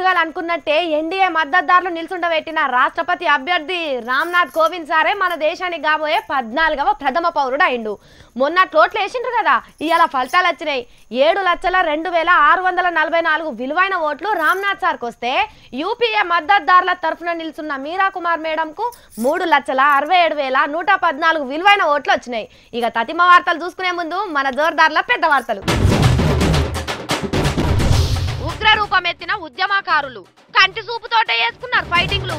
ముందుగా అనుకున్నట్టే ఎన్డీఏ మద్దతుదారులు నిల్చుండబెట్టిన రాష్ట్రపతి అభ్యర్థి రామ్నాథ్ కోవింద్ సారే మన దేశానికి కాబోయే 14వ ప్రథమ పౌరుడు అయిండు. మొన్న ఓట్లు వేసిండ్రు కదా, ఇవాళ ఫలితాలు వచ్చినాయి. 7,02,644 విలువైన ఓట్లు రామ్నాథ్ సార్కి వస్తే యూపీఏ మద్దతుదారుల తరఫున నిల్చున్న మీరా కుమార్ మేడంకు 3,67,114 విలువైన ఓట్లు వచ్చినాయి. ఇక తతిమ వార్తలు చూసుకునే ముందు మన జోర్దార్ల పెద్ద వార్తలు. ఉగ్ర రూపమెత్తిన ఉద్యమకారులు కంటి చూపుతోటే వేసుకున్నారు ఫైటింగ్లు.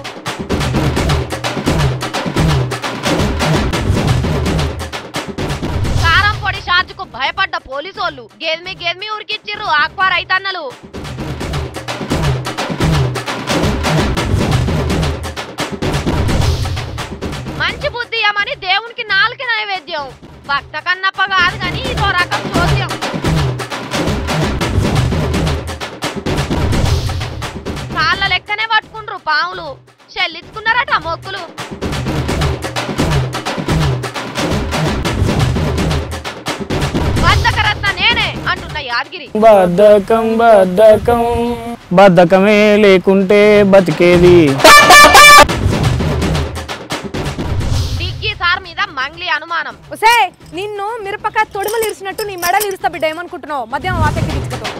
కారం పొడి షార్జ్కు భయపడ్డ పోలీసోళ్ళు గేద్మి ఉరికిచ్చిర్రు ఆక్వా రైతన్నలు. మంచి బుద్ధి ఏమని దేవునికి 4 నైవేద్యం. భక్త కన్నప్ప కాదు కానీ ఇదో రకం చోద్యం. కాళ్ళ లెక్కనే పట్టుకుండ్రు పాములు, చెల్లించుకున్నారట మొక్కులు. బద్దకరత్న నేనే అంటున్న యాదగిరి. బద్దకమే లేకుంటే బతికేది. డిగ్గీ సార్ మీద మంగ్లీ అనుమానం. ఒసే నిన్ను మిరపకాయ తొడుములు ఇరిసినట్టు నీ మెడలు ఇరుస్తా బిడ్డ, ఏమనుకుంటున్నావు? మధ్యాహ్నం వాతకి తీసుకుంటావు.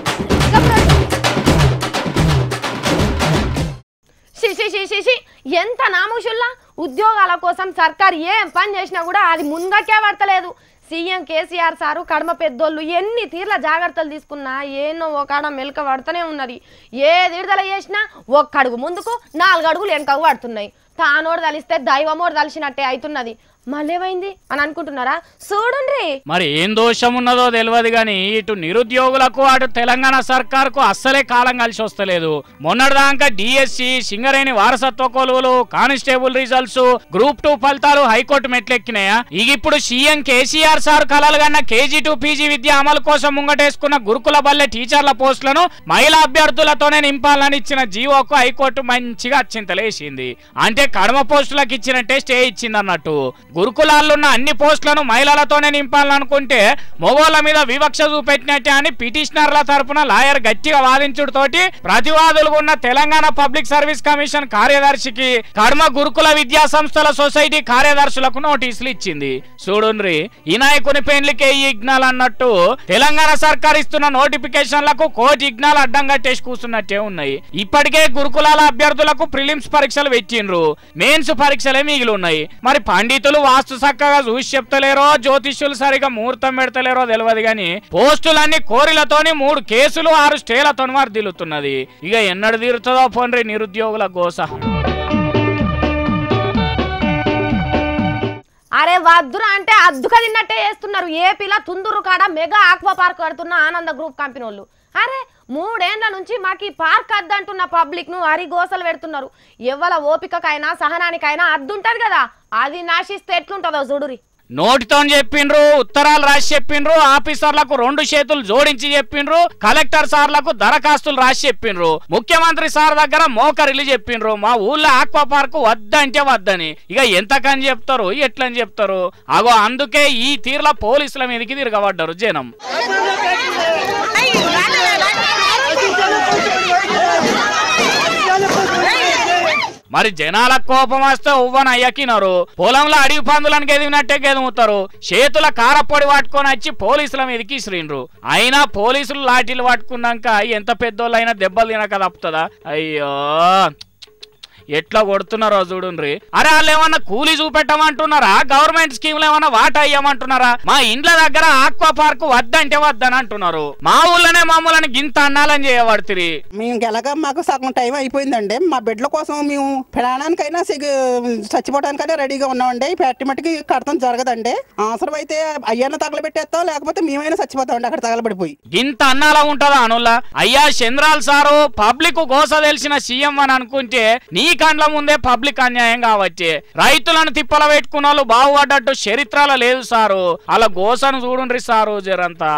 ఎంత నాముషుల్లా ఉద్యోగాల కోసం సర్కార్ ఏం పని చేసినా కూడా అది ముందకే పడతలేదు. సీఎం కేసీఆర్ సారు కడమ పెద్దోళ్ళు ఎన్ని తీర్ల జాగ్రత్తలు తీసుకున్నా ఏనో ఒక మెలక పడుతూనే ఉన్నది. ఏ విడుదల చేసినా ఒక్కడుగు ముందుకు 4 అడుగులు వెనకకు పడుతున్నాయి. తానోడు తలిస్తే దైవమోడు తలిసినట్టే అవుతున్నది. మళ్ళేమైంది అని అనుకుంటున్నారా? చూడండి మరి ఏం దోషం ఉన్నదో తెలియదు గాని ఇటు నిరుద్యోగులకు అటు తెలంగాణ సర్కార్కు అస్సలే కాలం కలిసి వస్తలేదు. మొన్నటిదాకా డిఎస్సి, సింగరేణి వారసత్వ కొలువులు, కానిస్టేబుల్ రిజల్ట్స్, గ్రూప్ 2 ఫలితాలు హైకోర్టు మెట్లెక్కినాయా? ఇప్పుడు సీఎం కేసీఆర్ సార్ కలలు కన్నా KG to PG విద్య అమలు కోసం ముంగటేసుకున్న గురుకుల బల్లె టీచర్ల పోస్టులను మహిళా అభ్యర్థులతోనే నింపాలని ఇచ్చిన జీవోకు హైకోర్టు మంచిగా అచ్చింతలేసింది. అంటే కడమ పోస్టులకు ఇచ్చినట్టే స్టే ఇచ్చింది అన్నట్టు. గురుకులాల్లోన్న అన్ని పోస్టులను మహిళలతోనే నింపాలనుకుంటే మొగోళ్ల మీద వివక్ష చూపెట్టినట్టే అని పిటిషనర్ల తరపున లాయర్ గట్టిగా వాదించుడుతోటి ప్రతివాదులుగా ఉన్న తెలంగాణ పబ్లిక్ సర్వీస్ కమిషన్ కార్యదర్శికి కర్మ గురుకుల విద్యా సంస్థల సొసైటీ కార్యదర్శులకు నోటీసులు ఇచ్చింది. చూడుండ్రి, ఈ నాయకుని పెండ్లికే ఈ ఇగ్నాల్ అన్నట్టు తెలంగాణ సర్కార్ ఇస్తున్న నోటిఫికేషన్లకు కోర్టు ఇగ్నాల్ అడ్డం కట్టేసి కూర్చున్నట్టే ఉన్నాయి. ఇప్పటికే గురుకులాల అభ్యర్థులకు ప్రిలిమ్స్ పరీక్షలు పెట్టిండ్రు, మెయిన్స్ పరీక్షలే మిగిలి ఉన్నాయి. మరి పండితులు వాస్తు చక్కగా చూసి చెప్తలేరో, జ్యోతిష్యులు సరిగా ముహూర్తం పెడతలేరో తెలియదు గాని పోస్టులన్నీ కోరిలతోని 3 కేసులు 6 స్టేలతో వర్దిల్లుతున్నది. ఇక ఎన్నడు తీరుతుందో పోన్రి నిరుద్యోగుల గోస. అరే వద్దురా అంటే అద్దుక తిన్నట్టే చేస్తున్నారు. ఏపీలో తుందూరు కాడ మెగా ఆక్వా పార్క్ కడుతున్న ఆనంద గ్రూప్ కంపెనీ వాళ్ళు. అరే 3 ఏళ్ల నుంచి మాకు ఈ పార్క్ అద్దంటున్న పబ్లిక్ ను అరిగోసలు పెడుతున్నారు. ఎవల ఓపికకైనా సహనానికైనా అద్దుంటది కదా, అది నాశిస్తే ఎట్లుంటుందో చూడురి. నోటితో చెప్పిండ్రు, ఉత్తరాలు రాసి చెప్పిండ్రు, ఆఫీసర్లకు 2 చేతులు జోడించి చెప్పిండ్రు, కలెక్టర్ సార్లకు దరఖాస్తులు రాసి చెప్పిండ్రు, ముఖ్యమంత్రి సార్ దగ్గర మోకరిల్లి చెప్పిండ్రు మా ఊళ్ళో ఆక్వా పార్క్ వద్దంటే వద్దని. ఇక ఎంతకని చెప్తారు, ఎట్లని చెప్తారు? అగో అందుకే ఈ తీర్ల పోలీసుల మీదకి తిరగబడ్డారు జనం. మరి జనాల కోపం వస్తే ఉవ్వన అయ్యకినారు. పొలంలో అడవి పందులను గెదివినట్టే గెదుముతారు. చేతుల కారపొడి పట్టుకొని వచ్చి పోలీసుల మీదకి ఇసిరిండ్రు. అయినా పోలీసులు లాఠీలు పట్టుకున్నాక ఎంత పెద్దోళ్ళు అయినా దెబ్బలు తినక తప్పుతుందా? అయ్యో ఎట్లా కొడుతున్నారో చూడుండ్రి. అరే వాళ్ళు ఏమన్నా కూలీ చూపెట్టమంటున్నారా? గవర్నమెంట్ స్కీమ్లు ఏమన్నా వాటా అయ్యమంటున్నారా? మా ఇండ్ల దగ్గర ఆక్వా పార్క్ వద్దంటే వద్దని అంటున్నారు. మా ఊళ్ళోనే మమ్మల్ని గింత అన్నాలని చేయబడుతుంది. మేము గెలక మాకు సగం టైం అయిపోయిందండి. మా బిడ్డల కోసం మేము ప్రాణానికైనా చచ్చిపోవడానికైనా రెడీగా ఉన్నామండి. ఫ్యాక్టరీ మట్టికి కడతాం జరగదండి. అవసరం అయితే అయ్యన్న తగలబెట్టేస్తాం, లేకపోతే మేమైనా చచ్చిపోతామండి అక్కడ తగలబడిపోయి. గింత అన్నాలా ఉంటుందా అనుల్లా? అయ్యా చంద్రాల్ సారు పబ్లిక్ గోస తెలిసిన సీఎం అని అనుకుంటే నీ కండ్ల ముందే పబ్లిక్ అన్యాయం కావచ్చే. రైతులను తిప్పల పెట్టుకున్న వాళ్ళు బాగుపడ్డట్టు చరిత్రలో లేదు సారు. అలా గోసను చూడుండ్రి సారు జరంతా.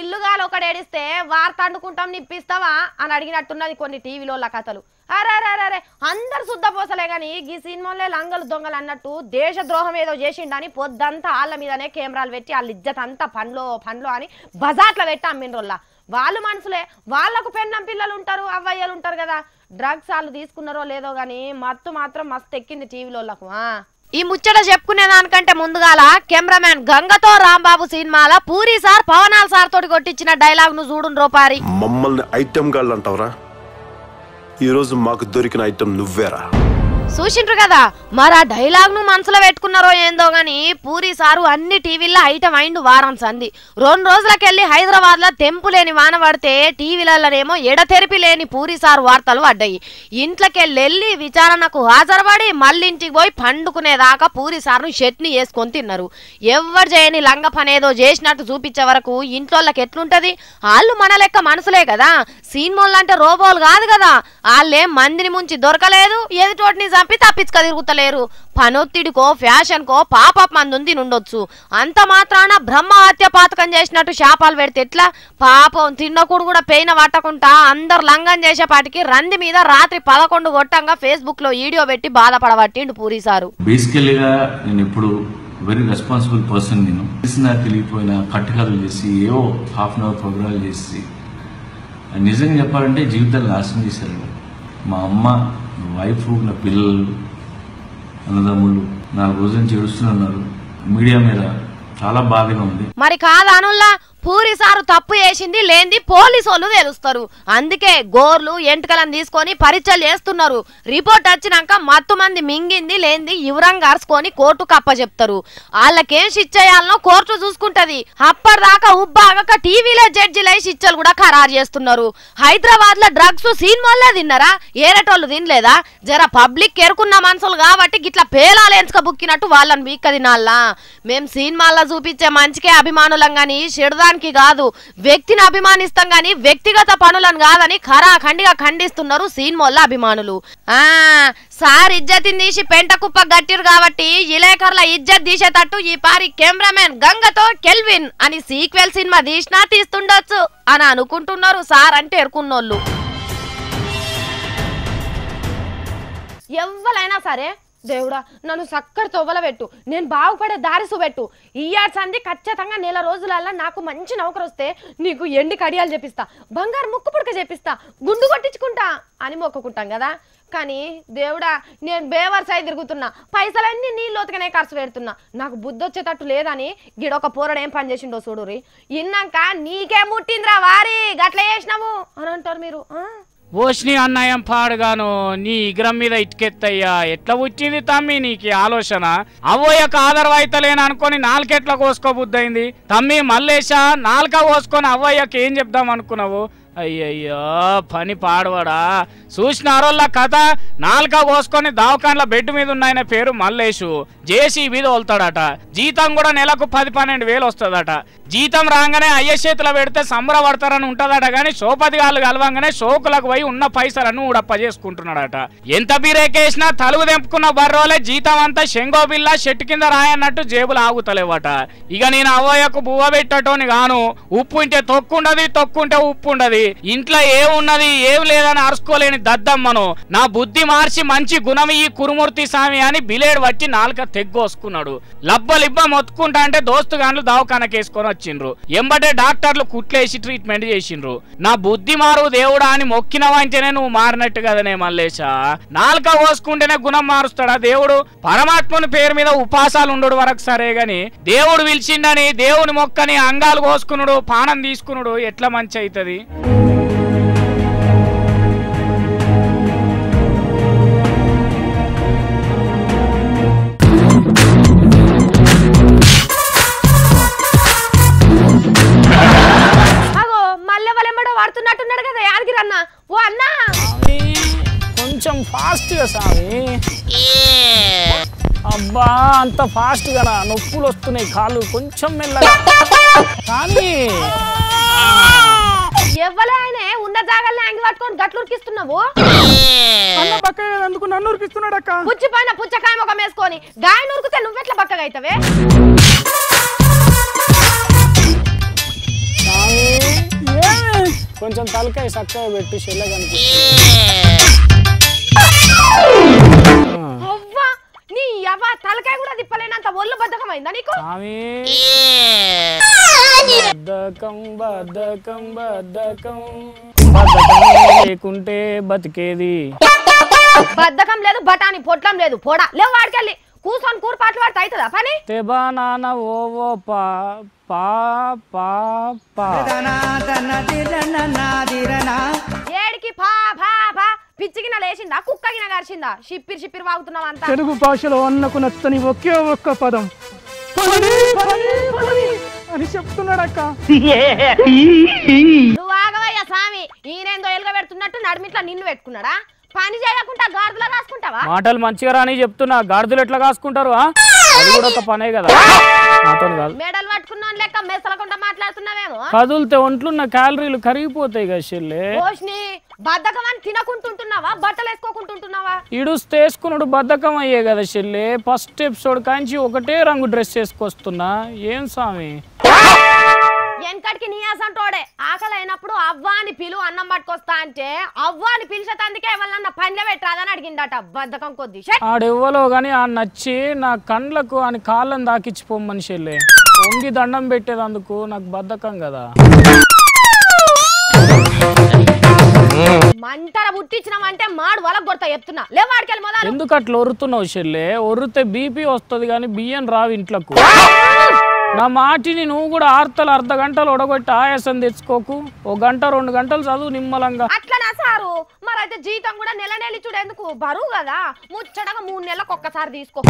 ఇల్లుగాలు ఒకడేడిస్తే అంటే వార్త అండుకుంటాం నిప్పిస్తావా అని అడిగినట్టున్నది కొన్ని టీవీలో కథలు. అరే అందరు శుద్ధపోసలే గాని ఈ సినిమాలే లంగలు దొంగలు అన్నట్టు దేశద్రోహం ఏదో చేసిండని పొద్దంతా వాళ్ళ మీదనే కెమెరాలు పెట్టి వాళ్ళ ఇజ్జత్ అంతా పండ్లో అని బజార్లో పెట్టి అమ్మిండ్రోళ్ళ. వాళ్ళు మనుషులే, వాళ్ళకు పెన్నం పిల్లలు ఉంటారు, అవ్వయ్యలు ఉంటారు కదా. డ్రగ్స్ వాళ్ళు తీసుకున్నారో లేదో గాని మత్తు మాత్రం మస్తు ఎక్కింది టీవీలోళ్ళకు. ఈ ముచ్చట చెప్పుకునే దానికంటే ముందుగాల కెమెరామెన్ గంగతో రాంబాబు సినిమాల పూరి సార్ పవనాల్ సార్ తోటి కొట్టించిన డైలాగ్ ను చూడున్ రోపారి. మమ్మల్ని ఐటమ్ గాళ్ళు అంటావురా, ఈ రోజు మాకు దొరికిన ఐటమ్ నువ్వేరా. చూసిండ్రు కదా, మరి ఆ డైలాగ్ ను మనసులో పెట్టుకున్నారో ఏందో గాని పూరి సారు అన్ని టీవీల్లో ఐటమ్ అయిండు వారం సంది. 2 రోజులకెళ్ళి హైదరాబాద్ లో తెంపు లేని వాన పడితే టీవీలలోనేమో ఎడతెరిపి లేని పూరి సారు వార్తలు పడ్డాయి. ఇంట్లోకెళ్ళి విచారణకు హాజరుపడి మళ్ళీ ఇంటికి పోయి పండుకునేదాకా పూరి సార్ను చట్నీ వేసుకొని తిన్నారు. ఎవరు చేయని లంగ పనేదో చేసినట్టు చూపించే వరకు ఇంట్లోకి ఎట్లుంటది? వాళ్ళు మన లెక్క మనసులే కదా, సీన్మోళ్ళు అంటే రోబోలు కాదు కదా. వాళ్ళేం మందిని ముంచి దొరకలేదు, ఎదుటోటిని చంపి తప్పించుక తిరుగుతలేరు. పనొత్తిడికో ఫ్యాషన్ కో పాపప్ మంది నుండొచ్చు. అంత మాత్రాన బ్రహ్మ హత్య పాతకం చేసినట్టు శాపాలు పెడితే ఎట్లా? పాపం తిన్నకుడు కూడా పెయిన పట్టకుండా అందరు లంగం చేసేపాటికి రంది మీద రాత్రి 11 గొట్టంగా ఫేస్బుక్ లో వీడియో పెట్టి బాధపడబట్టిండు పూరి సారు. బేసికల్గా నేను ఎప్పుడు వెరీ రెస్పాన్సిబుల్ పర్సన్. నేను తెలిసిన తెలియపోయిన కట్టుకలు చేసి ఏవో ½ అవర్ ప్రోగ్రాలు చేసి నిజంగా చెప్పాలంటే జీవితాలు నాశనం చేశారు. మా అమ్మ, వైఫ్, నా పిల్లలు, అన్నదమ్ముళ్ళు 4 రోజుల నుంచి ఏడుస్తున్నారు. మీడియా మీద చాలా బాధగా ఉంది. మరి కాదనుల్లా, పూరి సారు తప్పు చేసింది లేంది పోలీసు వాళ్ళు తెలుస్తారు. అందుకే గోర్లు ఎంటకలను తీసుకొని పరీక్షలు చేస్తున్నారు. రిపోర్ట్ వచ్చినాక మత్తు మంది మింగింది లేంది వివరంగా అరుచుకొని కోర్టుకు అప్పచెప్తారు. వాళ్ళకేం శిక్ష చేయాలనో కోర్టు చూసుకుంటది. అప్పటిదాకా ఉబ్బాగక టీవీలో జడ్జిలై శిక్షలు కూడా ఖరారు చేస్తున్నారు. హైదరాబాద్ లో డ్రగ్స్ సినిమాల్లో తిన్నారా? ఏరేటోళ్ళు తినలేదా? జర పబ్లిక్ ఎరుకున్న మనుషులు కాబట్టి గిట్లా పేలాలు ఎంచుక బుక్కినట్టు వాళ్ళని వీక్క తినాలా? మేం సినిమాల్లో చూపించే మంచికే అభిమానులం గాని చెడుదానికి కాదు. వ్యక్తిని అభిమానిస్తాం గాని వ్యక్తిగత పనులను కాదని ఖరాఖండిగా ఖండిస్తున్నారు సినిమాల అభిమానులు. సార్ ఇజ్జతిని తీసి పెంట కుప్ప గట్టిరు కాబట్టి ఇలేకర్ల ఇజ్జత్ తీసేటట్టు ఈ పారి కెమెరామెన్ గంగతో కెల్విన్ అని సీక్వెల్ సినిమా తీసినా తీస్తుండొచ్చు అని అనుకుంటున్నారు సార్ అంటే ఎరుకున్నోళ్ళు. ఎవ్వలైనా సరే దేవుడా నన్ను సక్కడి తొవ్వలబెట్టు, నేను బాగుపడే దారి చూపెట్టు. ఈ సంది ఖచ్చితంగా 1 రోజులల్లా నాకు మంచి నౌకరు వస్తే నీకు ఎండి కడియాలు చెప్పిస్తా, బంగారు ముక్కు పుడక చెప్పిస్తా, గుండు కొట్టించుకుంటా అని మొక్కుకుంటాం కదా. కానీ దేవుడా నేను బేవర్సాయి తిరుగుతున్నా, పైసలన్నీ నీళ్ళోతుకనే ఖర్చు పెడుతున్నా, నాకు బుద్ధి వచ్చేటట్టు లేదని గిడొక పోరడు ఏం పని చేసిండో చూడురి. ఇన్నాక నీకే ముట్టిందిరా వారి గట్ల చేసినావు అని అంటారు మీరు. ఓష్ని అన్నయం పాడుగాను నీ ఇగ్రం మీద ఇటుకెత్తయ్యా, ఎట్లా వచ్చింది తమ్మి నీకు ఆలోచన? అవ్వయ్యకు ఆదరవైతలేను అనుకొని 4 ఎట్లా కోసుకోబుద్దయింది తమ్మి? మల్లేశా 4 కోసుకొని అవ్వయ్యకి ఏం చెప్దాం అనుకున్నావు? అయ్యయ్యో పని పాడవాడా. చూసినారోళ్ళ కథ 4 కోసుకొని దావకాన్ల బెడ్ మీద ఉన్నాయన పేరు మల్లేషు. జేసీబీ తోలుతాడట. జీతం కూడా నెలకు 10-12 వేలు వస్తుందట. జీతం రాగానే అయ్య చేతిలో పెడితే సంబరపడతారని ఉంటదట. గాని సోపతిగాళ్ళు కలవంగానే షోకులకు పోయి ఉన్న పైసలను ఊడప్ప చేసుకుంటున్నాడట. ఎంత బీరేకేసినా తలుగు తెంపుకున్న బర్రోలే జీతం అంతా శంగో బిల్ల చెట్టు కింద రాయన్నట్టు జేబులు ఆగుతలేవట. ఇక నేను అవ్వయ్యకు బువ్వ పెట్టటోని గాను, ఉప్పు ఉంటే తొక్కుండది, తొక్కుంటే ఉప్పు ఉండదు. ఇంట్లో ఏమున్నది ఏం లేదని అరుచుకోలేని దద్దమ్మను నా బుద్ధి మార్చి మంచి గుణం ఈ కురుమూర్తి స్వామి అని బిలేడు పట్టి 4 తెగ్గోసుకున్నాడు. లబ్బలిబ్బ మొత్తుకుంటా అంటే దోస్తుగాన్లు దవాఖానకేసుకొని వచ్చిండ్రు. ఎంబటే డాక్టర్లు కుట్లేసి ట్రీట్మెంట్ చేసిండ్రు. నా బుద్ధి మారు దేవుడా అని మొక్కినవంటేనే నువ్వు మారినట్టు కదనే మల్లేశా. 4 కోసుకుంటేనే గుణం మారుస్తాడా దేవుడు? పరమాత్మని పేరు మీద ఉపాసాలు ఉండడు వరకు సరే గాని దేవుడు పిలిచిండని దేవుని మొక్కని అంగాలు కోసుకున్నాడు, పానం తీసుకున్నాడు ఎట్లా మంచి అవుతుంది? వాడుతున్నట్టున్నాడు కదా యాదగిరన్న. ఓ అన్నా కొంచెం ఫాస్ట్ గా సామి. అబ్బా అంత ఫాస్ట్ గా నొప్పులు వస్తున్నాయి, కాళ్ళు కొంచెం మెల్లగా. కానీ ఎవ్వలే ఆయనే ఉన్న జాగాల్ని అంగి పట్టుకొని గట్లు ఉరికిస్తున్నావు. అన్న బక్కగా అందుకు నన్ను ఉరికిస్తున్నాడు అక్క. పుచ్చి పైన పుచ్చకాయ ముఖం వేసుకొని గాయ నురికితే నువ్వెట్లా బక్కగా అవుతావే? ఏమే కొంచెం తలకాయ చక్కగా పెట్టి చెల్లె అవ్వా నీ అవ్వ తలకాయ కూడా తిప్పలేనంత ఒళ్ళు బద్ధకమైందా నీకు? బద్ధకం బద్ధకం బద్ధకం లేకుంటే బతికేది. బద్ధకం లేదు బఠాని పొట్లం లేదు పోడా లేవు వాడికెళ్ళి కూర్చొని కూరపాట్లు వాడితే అవుతుందా పని? తెబా నాన్న ఓ పా పా పా పా ఏడికి పా పా పా పిచ్చిగిన లేచిందా కుక్కగిన గరిచిందా షిప్పిరి షిప్పిరి వాగుతున్నావు అంతా. తెలుగు భాషలో అన్నకు నచ్చని ఒకే ఒక్క పదం అని చెప్తున్నాడక్క. నువ్వు ఆగవయ్యా స్వామి ఈయనేందో ఎలుగ పెడుతున్నట్టు నడిమిట్లా నిన్ను పెట్టుకున్నాడా? పని చేయకుండా గాడిదలా రాసుకుంటావా? మాటలు మంచిగా రాని చెప్తున్నా, గాడిదలు ఎట్లా కాసుకుంటారు? అది కూడా ఒక పనే కదా, నాతో కాదు. మెడల్ పట్టుకున్నాను లెక్క మెసలకుండా మాట్లాడుతున్నావేమో. కదులుతే ఒంట్లున్న క్యాలరీలు కరిగిపోతాయి కదా చెల్లె. పోషిని బద్ధకం అని తినకుంటుంటున్నావా బట్టలు వేసుకోకుంటుంటున్నావా? ఇడుస్తే వేసుకున్నాడు బద్ధకం అయ్యే కదా చెల్లె. ఫస్ట్ ఎపిసోడ్ కాంచి ఒకటే రంగు డ్రెస్ వేసుకొస్తున్నా. ఏం స్వామి వెనకటికి నీయాసంటోడే ఆకలి అయినప్పుడు అవ్వా అని పిలు అన్నం పట్టుకొస్తా అంటే అవ్వా అని పిలిచేతందుకే ఎవరన్నా పనిలో పెట్టరాదని అడిగిండట బద్ధకం కొద్ది. ఆడెవ్వలో గాని ఆ నచ్చి నా కండ్లకు అని కాళ్ళని దాకిచ్చిపోమ్మని చెల్లె. వంగి దండం పెట్టేదందుకు నాకు బద్ధకం కదా. మంటల పుట్టించినామంటే మాడు వలకు కొడతా చెప్తున్నా లేవాడికెళ్ళి మొదలు. ఎందుకు అట్లా ఒరుతున్నావు చెల్లె? ఒర్రితే బీపీ వస్తుంది కానీ బియ్యం రావు ఇంట్లోకు. నా మాటిని నువ్వు కూడా ఆర్తలు అర్ధ గంటలు ఒడగొట్టి ఆయాసం తెచ్చుకోకు. 1 గంట 2 గంటలు చదువు నిమ్మలంగా. అట్లనా సారు? మరైతే జీతం కూడా నెల చూడేందుకు బరువు కదా ముచ్చటగా 3 నెలలకు ఒక్కసారి తీసుకో.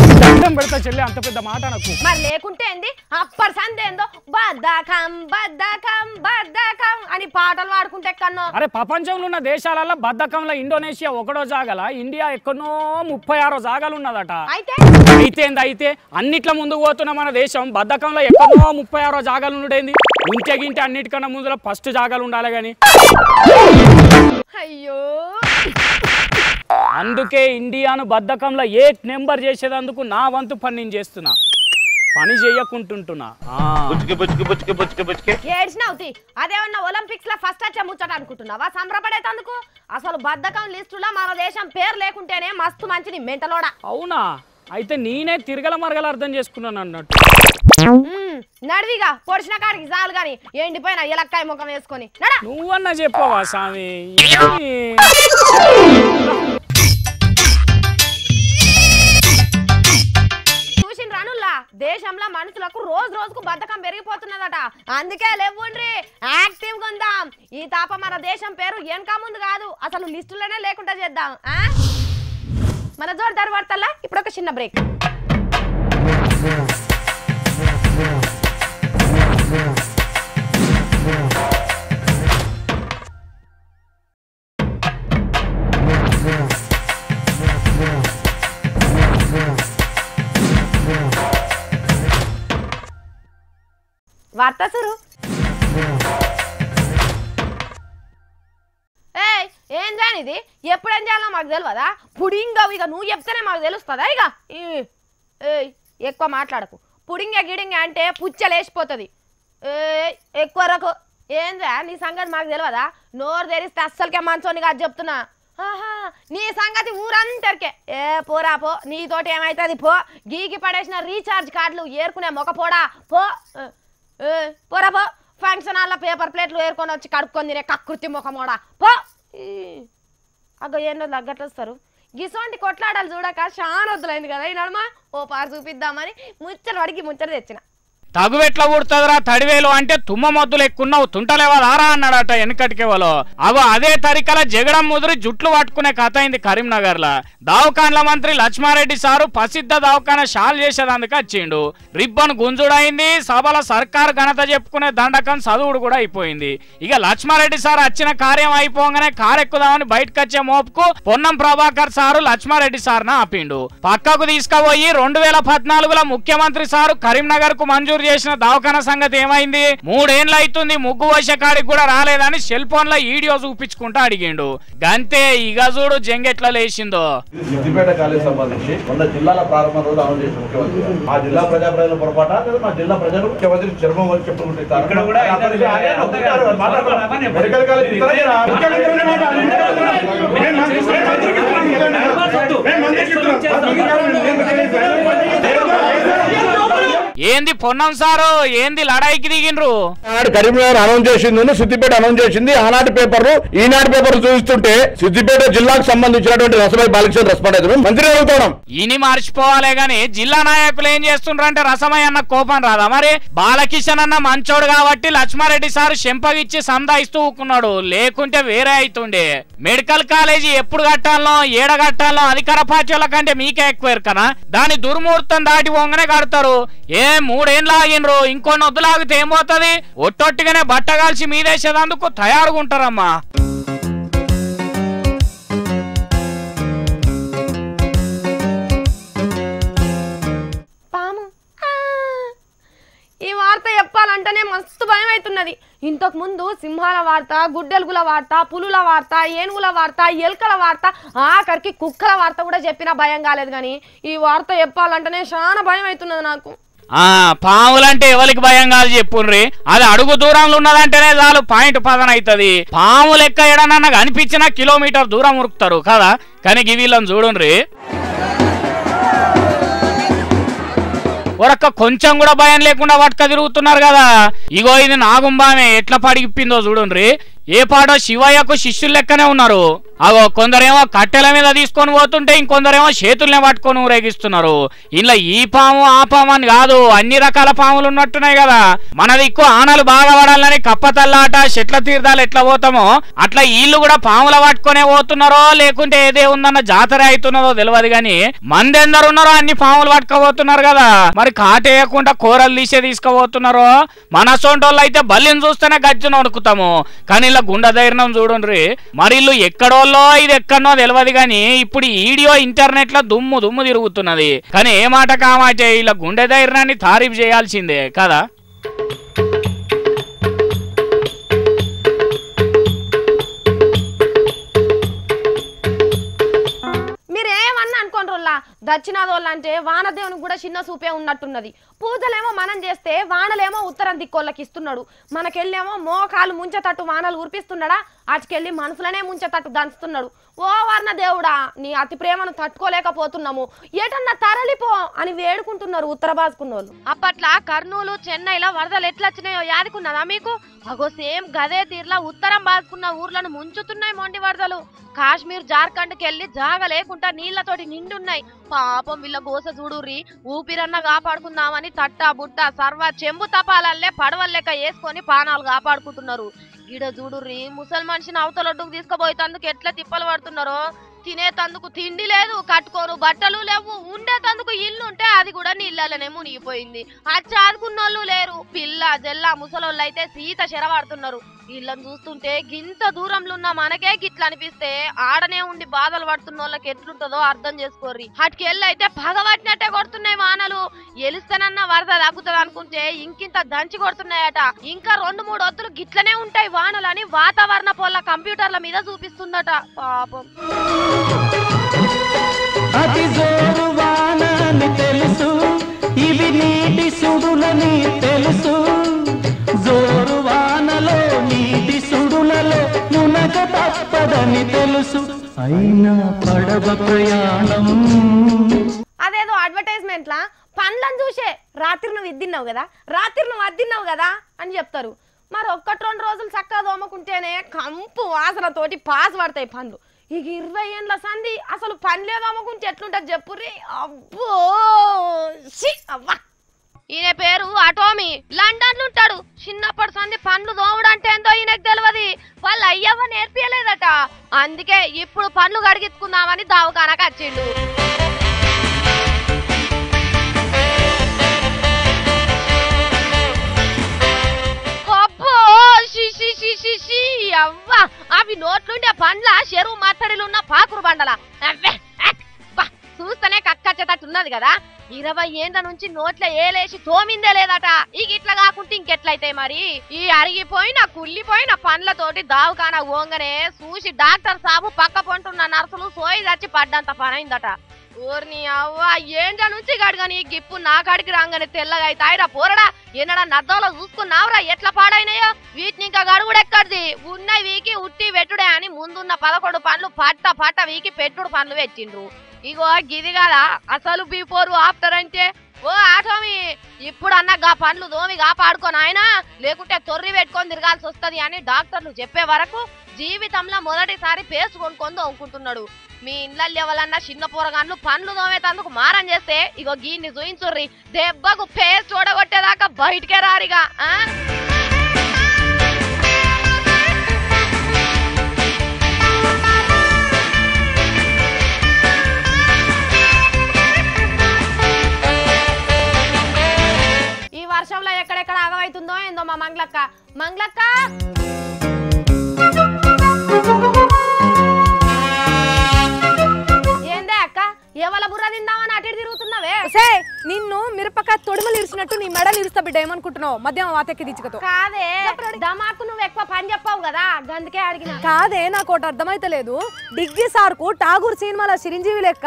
పెడతా చెల్లె అంత పెద్ద మాట నాకు. మరి లేకుంటే ఏంది అప్పటి సందేందో బద్ధకం బద్ధకం బద్ధకం అని పాటలు పాడుకుంటే కన్నో. అరే ప్రపంచంలో ఉన్న దేశాలలో బద్ధకంలో ఇండోనేషియా 1వ జాగల, ఇండియా ఎక్కడో 36వ జాగాలు ఉన్నదట. అయితే అన్నిట్ల ముందుకు పోతున్న మన దేశం బద్ధకంలో ఎక్కడో 36వ జాగాలు ఉండేది. ఉంటే గింటే అన్నిటికన్నా ముందులో ఫస్ట్ జాగాలు ఉండాలి గాని. అయ్యో అందుకే ఇండియాను బద్ధకంలో 8 నెంబర్ చేసేదందుకు నా వంతు పని నేను చేస్తున్నా, పని చేయకుంటుంటున్నా. ఏడ్చినవుతి అదేమన్నా ఒలింపిక్స్ లో ఫస్ట్ వచ్చే ముచ్చట అనుకుంటున్నావా? సంబరపడేటందుకు అసలు బద్ధకం లిస్టులో మన దేశం పేరు లేకుంటేనే మస్తు మంచిది మెంటలోడా. అవునా? అయితే నేనే తిరగల మరగల అర్థం చేసుకున్నాను అన్నట్టు. నడివిగా పొడిచిన కాడికి చాలు గాని ఎండిపోయిన ఎలక్కాయ ముఖం వేసుకొని నువ్వన్నా చెప్పవా స్వామి? చూసిన రానుల్లా దేశంలో మనుషులకు రోజు రోజుకు బద్ధకం పెరిగిపోతున్నదట. అందుకే లేవుండ్రి యాక్టివ్ గా ఉందాం. ఈ తాప మన దేశం పేరు వెనక ముందు కాదు అసలు లిస్టులోనే లేకుండా చేద్దాం. మన జోర్దార్ వార్తల్లా ఇప్పుడు ఒక చిన్న బ్రేక్. వార్త సురు. ఏం జానిది ఎప్పుడేం చేయాలో మాకు తెలియదా? పుడింగా ఇక నువ్వు చెప్తేనే మాకు తెలుస్తుందా? ఇక ఎక్కువ మాట్లాడకు. పుడింగ గిడింగ అంటే పుచ్చలేసిపోతుంది. ఎక్కువ రకం ఏంద్రా నీ సంగతి మాకు తెలియదా? నోరు తెరిస్తే అస్సలకే మంచోని కాదు చెప్తున్నా. నీ సంగతి ఊరంతరికే. పోరా పో, నీతోటి ఏమైతుంది పో. గీకి పడేసిన రీఛార్జ్ కార్డులు ఏరుకునే మొక్క పోడా పో. పోరా పో. ఫంక్షన్ హాల్లో పేపర్ ప్లేట్లు ఏరుకొని వచ్చి కడుక్కొని తినే కకృతి ముఖమోడా పో. అగ్గ ఏంటో తగ్గట్లు వస్తారు. గిసోంటి కొట్లాడాలి చూడక చాలా వద్దులైంది కదా ఈ నడుమ. ఓ పారు చూపిద్దామని ముచ్చలు అడిగి ముచ్చట తెచ్చిన. తగువెట్లా ఊడుతుందిరా తడివేలు అంటే తుమ్మ మొద్దులు ఎక్కున్నావు తుంటలేవదారా అన్నాడట వెనకటికేవలో. అగో అదే తరికల జగడం ముదిరి జుట్లు పట్టుకునే కథ అయింది కరీంనగర్ లా. దవాఖాన్ల మంత్రి లక్ష్మారెడ్డి సారు ప్రసిద్ధ దవాఖాన షాల్ చేసేదందుకు వచ్చిండు. రిబ్బన్ గుంజుడైంది. సభల సర్కారు ఘనత చెప్పుకునే దండకం చదువుడు కూడా అయిపోయింది. ఇక లక్ష్మారెడ్డి సార్ వచ్చిన కార్యం అయిపోగానే కారెక్కుదామని బయటకు వచ్చే మోపుకు పొన్నం ప్రభాకర్ సారు లక్ష్మారెడ్డి సార్ను ఆపిండు. పక్కకు తీసుకుపోయి 2014లో ముఖ్యమంత్రి సారు కరీంనగర్ కు మంజూరు మంజూరు చేసిన దవాఖానా సంగతి ఏమైంది? 3 ఏళ్ళు అవుతుంది, ముగ్గు వచ్చే కాడికి కూడా రాలేదని సెల్ ఫోన్ లో వీడియో చూపించుకుంటా అడిగిండు. గంతే ఇక చూడు జంగెట్లా లేచిందో. సిద్దిపేట కాలేజ్ సంబంధించి 100 జిల్లాల ప్రారంభ రోజు అమలు చేసిన ముఖ్యమంత్రి ఆ జిల్లా ప్రజల పొరపాట లేదా మా జిల్లా ప్రజలు ముఖ్యమంత్రి చర్మం చెప్పుకుంటారు. మెడికల్ కాలేజ్ ఏంది పొన్నం సారు, ఏంది లడాయికి దిగిండ్రు? కరీంనగర్ అనౌన్స్ చేసింది, సిద్దిపేట అనౌన్స్ చేసింది. ఆనాటి పేపర్లు ఈనాటి పేపర్లు చూస్తుంటే సిద్దిపేట జిల్లాకు సంబంధించినటువంటి రసమై బాలకృష్ణ రెస్పాండ్ అవుతున్నాం. మంత్రి అడుగుతాం ఇని మర్చిపోవాలే గాని జిల్లా నాయకులు ఏం చేస్తుండ్రంటే రసమై అన్న కోపం రాదా మరి? బాలకిషన్ అన్న మంచోడు కాబట్టి లక్ష్మారెడ్డి సారు చెంపగిచ్చి సందాయిస్తూ ఊకున్నాడు, లేకుంటే వేరే అవుతుండే. మెడికల్ కాలేజీ ఎప్పుడు కట్టాలో ఏడ కట్టాలో అధికార పార్టీల కంటే మీకే ఎక్కువ ఎరకనా? దాని దుర్ముహూర్తం దాటి పోగానే కడతారు. 3 ఏళ్ళు ఆగినరు, ఇంకొన్ని వద్దులాగితే ఏమవుతుంది? ఒట్టొట్టిగానే బట్టగాల్చి మీదేసేదందుకు తయారుగా ఉంటారమ్మా. పాము ఈ వార్త చెప్పాలంటేనే మస్తు భయం అవుతున్నది. ఇంతకు ముందు సింహాల వార్త, గుడ్డెలుగుల వార్త, పులుల వార్త, ఏనుగుల వార్త, ఎలుకల వార్త, ఆఖరికి కుక్కల వార్త కూడా చెప్పినా భయం కాలేదు. కానీ ఈ వార్త చెప్పాలంటేనే చాలా భయం అవుతున్నది నాకు. పాములంటే ఎవరికి భయం కాదు చెప్పుండ్రి. అది అడుగు దూరంలో ఉన్నదంటేనే చాలు పాయింట్ పదన అవుతుంది. పాము లెక్క ఎడనన్నా కనిపించినా కిలోమీటర్ దూరం ఉరుకుతారు కదా. కానీ వీళ్ళని చూడుండ్రి, ఒరక్క కొంచెం కూడా భయం లేకుండా పట్టుక తిరుగుతున్నారు కదా. ఇగో ఇది నాగుంబామే ఎట్లా పడిగిప్పిందో చూడుండ్రి. ఏ పాటో శివయ్యకు శిష్యులు లెక్కనే ఉన్నారు. అగో కొందరేమో కట్టెల మీద తీసుకొని పోతుంటే ఇంకొందరేమో చేతుల్నే పట్టుకొని ఊరేగిస్తున్నారు. ఇలా ఈ పాము ఆ పాము అని కాదు, అన్ని రకాల పాములు ఉన్నట్టున్నాయి కదా. మన దిక్కు ఆనలు బాగా పడాలని కప్పతల్లాట చెట్ల తీర్థాలు ఎట్లా పోతామో అట్లా వీళ్ళు కూడా పాముల పట్టుకునే పోతున్నారో లేకుంటే ఏదే ఉందన్న జాతర అవుతున్నదో తెలియదు. గాని మందెందరు ఉన్నారో అన్ని పాములు పట్టుకోబోతున్నారు కదా. మరి కాటేయకుండా కూరలు తీసే తీసుకుపోతున్నారో. మన సొంటోళ్ళు అయితే బల్లిని చూస్తేనే గజ్జును వణుకుతాము. కానీ ఇలా గుండె ధైర్యం చూడండి. మరి ఇల్లు ఎక్కడోళ్ళో ఇది ఎక్కడనో తెలియదు. కానీ ఇప్పుడు వీడియో ఇంటర్నెట్ లో దుమ్ము తిరుగుతున్నది. కానీ ఏ మాట కామాటే ఇలా గుండె ధైర్యాన్ని తారీఫ్ చేయాల్సిందే కదా. మీరేమన్నా అనుకోండ్రోల్లా, దక్షిణాదోళ్ళంటే వానదేవునికి కూడా చిన్న చూపే ఉన్నట్టున్నది. పూజలేమో మనం చేస్తే వానలేమో ఉత్తరం దిక్కోళ్ళకి ఇస్తున్నాడు. మనకెళ్ళేమో మోకాలు ముంచెతట్టు వానలు ఉరిపిస్తున్నాడా, అటుకెళ్ళి మనసులనే ముంచెతట్టు దంచుతున్నాడు. ఓ వర్ణ దేవుడా, నీ అతి ప్రేమను తట్టుకోలేకపోతున్నాము, ఏటన్నా తరలిపో అని వేడుకుంటున్నారు ఉత్తర బాసుకున్నోళ్ళు. అప్పట్లా కర్నూలు చెన్నైలో వరదలు ఎట్లొచ్చినాయో యాదుకున్నదా మీకు? అగో సేమ్ గదే తీర్లా ఉత్తరం బాసుకున్న ఊర్లను ముంచుతున్నాయి మొండి వరదలు. కాశ్మీర్ జార్ఖండ్కి వెళ్ళి జాగ లేకుండా నీళ్లతోటి నిండున్నాయి. పాపం వీళ్ళ గోస చూడుర్రి. ఊపిరన్న కాపాడుకుందామని తట్టా బుట్ట సర్వ చెంబు తపాలల్లే పడవల్లెక్క వేసుకొని పానాలు కాపాడుకుంటున్నారు. ఈడ చూడుర్రి, ముసలి మనిషిని అవతలొడ్డుకు తీసుకుపోయేందుకు ఎట్లా తిప్పలు పడుతున్నారో. తినేతందుకు తిండి లేదు, కట్టుకోరు బట్టలు లేవు, ఉండేతందుకు ఇల్లు ఉంటే అది కూడా నీళ్ళనే మునిగిపోయింది. అది ఆదుకున్నోళ్ళు లేరు. పిల్ల జల్ల ముసలోళ్ళు అయితే సీత చెరవాడుతున్నారు. వీళ్ళని చూస్తుంటే గింత దూరంలో ఉన్న మనకే గిట్ల అనిపిస్తే ఆడనే ఉండి బాధలు పడుతున్న వాళ్ళకి ఎట్లుంటుందో అర్థం చేసుకోర్రి. అటుకెళ్ళి అయితే పగబట్టినట్టే కొడుతున్నాయి వానలు. ఎలుస్తేనన్నా వరద తగ్గుతుంది అనుకుంటే ఇంకింత దంచి కొడుతున్నాయట. ఇంకా 2-3 ఒత్తులు గిట్లనే ఉంటాయి వానలని వాతావరణ పొల్ల కంప్యూటర్ల మీద చూపిస్తుందట. పాపం అతి జోరు వానని తెలుసు, ఇవి నీటి సుడులని తెలుసు. జోరు వానలో నీటి సుడులలో మునగ తప్పదని తెలుసు, అయినా పడవ ప్రయాణం. అదేదో అడ్వర్టైజ్మెంట్ లా పండ్లను చూసే రాత్రి నువ్వు ఇద్దిన్నావు కదా, రాత్రి నువ్వు అద్దిన్నావు కదా అని చెప్తారు. మరి 1-2 రోజులు చక్కగా దోమకుంటేనే కంపు వాసనతోటి పాస్ పడతాయి పండ్లు. ఇక 20 ఏళ్ళ సంధి అసలు పండ్లే దోమకుంటే ఎట్లుంటది చెప్పుర్రి. అబ్బో అవ్వా. ఈయన పేరు అటోమి, లండన్ లో ఉంటాడు. చిన్నప్పటి సంది పండ్లు దోమడంటే ఏందో ఈయనకు తెలియదు. వాళ్ళ అయ్యవ్వ నేర్పియలేదట. అందుకే ఇప్పుడు పండ్లు కడిగించుకుందామని దవాఖానకు వచ్చిండు. అవ్వా, అవి నోట్లుండే పండ్ల చెరువు మత్తడిలున్న పాకురు బండల చూస్తేనే కక్కచ్చేటట్టున్నది కదా. 20 ఏండ్ల నుంచి నోట్ల ఏలేసి తోమిందే లేదట. ఇక ఇట్లా కాకుంటే ఇంకెట్లయితే మరి? ఈ అరిగిపోయిన కుళ్ళిపోయిన పండ్లతోటి దావకానా ఓంగనే చూసి డాక్టర్ సాబు పక్క పొంటున్న నర్సులు సోయి చచ్చి పడ్డంత పనైందట. ఊర్ని అవ్వ ఏండ్ల నుంచి గడగని గిప్పు నా కాడికి రాగానే తెల్లగా అవుతాయిరా పోరడా. ఎన్నడా నద్దంలో చూసుకున్నావురా ఎట్లా పాడైనాయో? వీటిని ఇంకా గడుగుడెక్కడిది? ఉన్న వీకి ఉట్టి పెట్టుడే అని ముందున్న 11 పండ్లు పట్ట వీకి పెట్టుడు పండ్లు పెట్టిండ్రు. ఇగో గిది కదా అసలు బిఫోర్ ఆఫ్టర్ అంటే. ఓ ఆటోమి ఇప్పుడు అన్న గా పండ్లు దోమి కాపాడుకొని ఆయన లేకుంటే తొర్రి పెట్టుకొని తిరగాల్సి వస్తుంది అని డాక్టర్లు చెప్పే వరకు జీవితంలో మొదటిసారి పేస్ట్ కొనుక్కొని దోముకుంటున్నాడు. మీ ఇండ్లల్లో ఎవరన్నా చిన్న పోరగాన్లు పండ్లు దోమేతందుకు మారం చేస్తే ఇగో గీన్ని చూయించుర్రి, దెబ్బకు పేస్ట్ ఓడగొట్టేదాకా బయటికే రారిగా. ఈ వర్షంలో ఎక్కడెక్కడ ఆగమవుతుందో ఏందో మా మంగళక్క. మంగళక్క ఏందే అక్క ఎవల బుర్ర తిందామని అటు తిరుగుతున్నావే? నిన్ను మిరపకాయ తొడుములు ఇరిచినట్టు నీ మెడలు ఇరుస్తా బిడ్డ, ఏమనుకుంటున్నావు? మధ్యాహ్నం వాతెక్కి దించుకతో. కాదే దమాకు నువ్వు ఎక్కువ పని చెప్పావు కదా అందుకే అడిగిన. కాదే నాకు ఒకటి అర్థమైతలేదు. డిగ్గి సార్కు ఠాగూర్ సినిమాలో చిరంజీవి లెక్క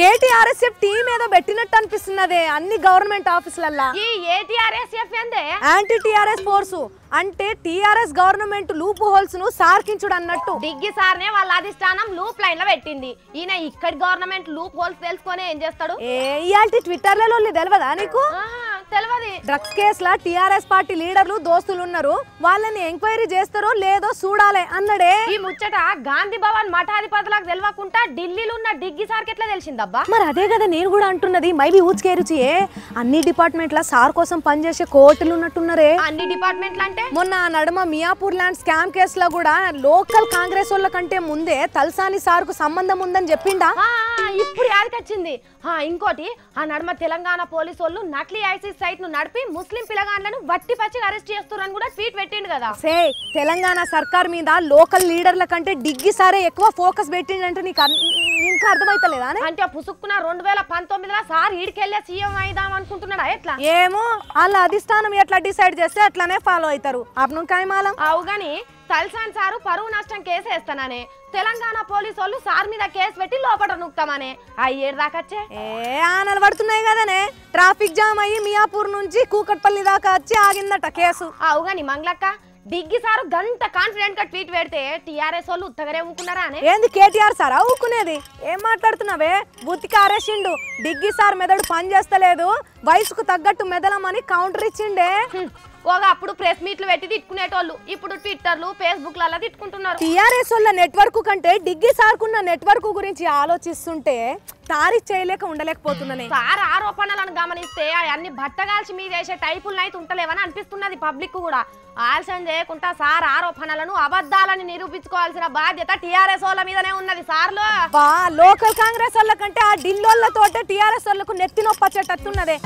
ఏటీఆర్ఎస్ఎఫ్ టీం ఏదో పెట్టినట్టు అనిపిస్తున్నదే అన్ని గవర్నమెంట్ ఆఫీసులల్లా. ఈ ఏటీఆర్ఎస్ఎఫ్ ఏందే? Anti TRS force. అంటే టీఆర్ఎస్ గవర్నమెంట్ లూప్ హోల్స్ ను సార్కించుడు అన్నట్టు. డిగ్గి సార్నే వాళ్ళ అధిష్టానం లూప్ లైన్ లో పెట్టింది. ఈయన ఇక్కడ గవర్నమెంట్ లూప్ హోల్స్ తెలుసుకొని ఏం చేస్తాడు? ఇయాల్టి ట్విట్టర్ లలో తెలియదా నీకు? తెలియదు. డ్రగ్స్ కేసులా టీఆర్ఎస్ పార్టీ లీడర్లు దోస్తులు ఉన్నారు, వాళ్ళని ఎంక్వైరీ చేస్తారో లేదో చూడాలి అన్నడే. ఈ ముచ్చట గాంధీ భవన్ మఠాధిపతులకు తెలియకుండా ఢిల్లీలో ఉన్న డిగ్గి సార్కి ఎట్లా తెలిసిందబ్బా? మరి అదే కదా నేను కూడా అంటున్నది. మైబీ ఊచుకేరుచియే అన్ని డిపార్ట్మెంట్ల సార్ కోసం పనిచేసే కోర్టులు ఉన్నట్టున్నారే. అన్ని డిపార్ట్మెంట్లు అంటే మొన్న నడుమ మియాపూర్ ల్యాండ్ స్కామ్ కేసులో కూడా లోకల్ కాంగ్రెస్ వాళ్ళ కంటే ముందే తలసాని సార్ కు సంబంధం ఉందని చెప్పిండా. ఇప్పుడు యాదకొచ్చింది. ఇంకోటి ఆ నడుమ తెలంగాణ పోలీసు వాళ్ళు నకిలీ ఐసిస్ సైట్ ను నడిపి ముస్లిం పిల్లగాండ్లను వట్టి పచ్చి అరెస్ట్ చేస్తున్నారని కూడా ట్వీట్ పెట్టిండు కదా. తెలంగాణ సర్కార్ మీద లోకల్ లీడర్ల కంటే డిగ్గి సారే ఎక్కువ ఫోకస్ పెట్టిండంటే నీకు ఇంకా అర్థమైతలేదా? అంటే పుసుక్కున 2019లో సార్ ఈడికెళ్ళే సీఎం అయిదాం అనుకుంటున్నాడా ఎట్లా? ఏమో వాళ్ళ అధిష్టానం ఎట్లా డిసైడ్ చేస్తే అట్లానే ఫాలో అవుతారు. అప్పుడు కాయమాలం అవుగాని తలసాని సారు పరువు నష్టం కేసు వేస్తాననే తెలంగాణ పోలీసు వాళ్ళు సార్ మీద కేసు పెట్టి లోపల నూక్తామనే. అయ్యేడు దాకచ్చే ఆనలు పడుతున్నాయి కదనే. ట్రాఫిక్ జామ్ అయ్యి మియాపూర్ నుంచి కూకట్పల్లి దాకా వచ్చి ఆగిందట కేసు. అవుగాని మంగళక్క డిగ్గి సారు గంట కాన్ఫిడెంట్ గా ట్వీట్ పెడితే టీఆర్ఎస్ వాళ్ళు ఉత్తగరే ఊకున్నారా అని? ఏంది కేటీఆర్ సారా ఊకునేది? ఏం మాట్లాడుతున్నావే? బుత్తికి అరెస్టిండు. డిగ్గి సార్ మెదడు పని చేస్తలేదు, వయసుకు తగ్గట్టు మెదలమని కౌంటర్ ఇచ్చిండే. అప్పుడు ప్రెస్ మీట్లు పెట్టి తిట్టుకునేటోళ్ళు ఇప్పుడు ట్విట్టర్లు ఫేస్బుక్ లలో తిట్టుకుంటున్నారు. టీఆర్ఎస్ వాళ్ళ నెట్వర్క్ కంటే డిగ్గి సార్కున్న నెట్వర్క్ గురించి ఆలోచిస్తుంటే తారీఖ్ చేయలేక ఉండలేకపోతున్నానే. సార్ ఆరోపణలను గమనిస్తే అన్ని బట్టగాల్చి మీద వేసే టైపులను అయితే ఉంటలేవని అనిపిస్తున్నది పబ్లిక్ కూడా. ఆలస్యం చేయకుండా సార్ ఆరోపణలను అబద్ధాలని నిరూపించుకోవాల్సిన బాధ్యత టీఆర్ఎస్ వాళ్ళ మీదనే ఉన్నది. సార్లు లోకల్ కాంగ్రెస్ వాళ్ళ కంటే ఆ ఢిల్లీలతోటే టీఆర్ఎస్ వాళ్ళకు నెత్తి నొప్పి వచ్చేటట్టున్నదే.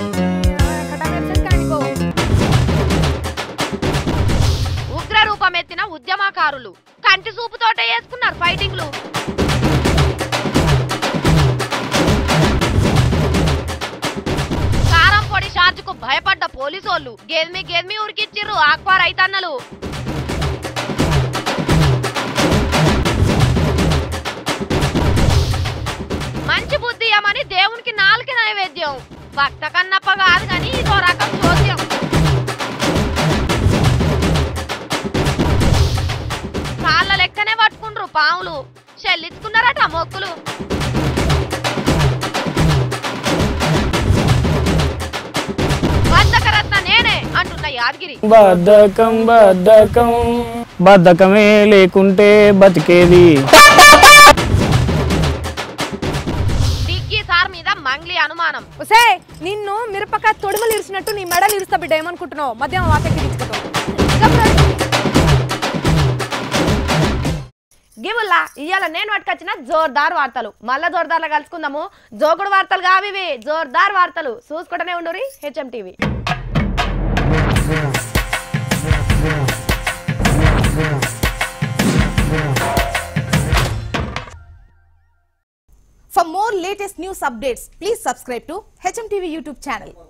ఉగ్ర రూపమెత్తిన ఉద్యమకారులు కంటి చూపుతోటే వేసుకున్నారు ఫైటింగ్లు. కారం పొడి షార్జ్కు భయపడ్డ పోలీసోళ్ళు గేద్మి ఉరికిచ్చిర్రు ఆక్వార్ రైతన్నలు. మంచి బుద్ధి ఏమని దేవునికి 4 నైవేద్యం. భక్త కన్నప్ప కాదు కానీ ఇదో రకం చోద్యం. కాళ్ళ లెక్కనే పట్టుకుండ్రు పాములు, చెల్లించుకున్నారట మొక్కులు. బద్దకరత్న నేనే అంటున్న యాదగిరి. బద్ధకమే లేకుంటే బతికేది. డిగ్గి సార్ మీద మంగ్లీ అనుమానం. నిన్ను మిరపకాయ తొడుములు ఇరిచినట్టు నీ మెడలు ఇరుస్తా బిడ్డ, ఏమనుకుంటున్నావు? మధ్యాహ్నం వాతెక్కి దించుకతో. గివుల్లా ఇవాళ నేను పట్టుకొచ్చిన జోర్దార్ వార్తలు. మళ్ళా జోర్దార్లో కలుసుకుందాము. జోకుడు వార్తలు కావివి, జోర్దార్ వార్తలు చూసుకుంటూనే ఉండురి HM TV. For more latest news updates, please subscribe to HMTV YouTube channel.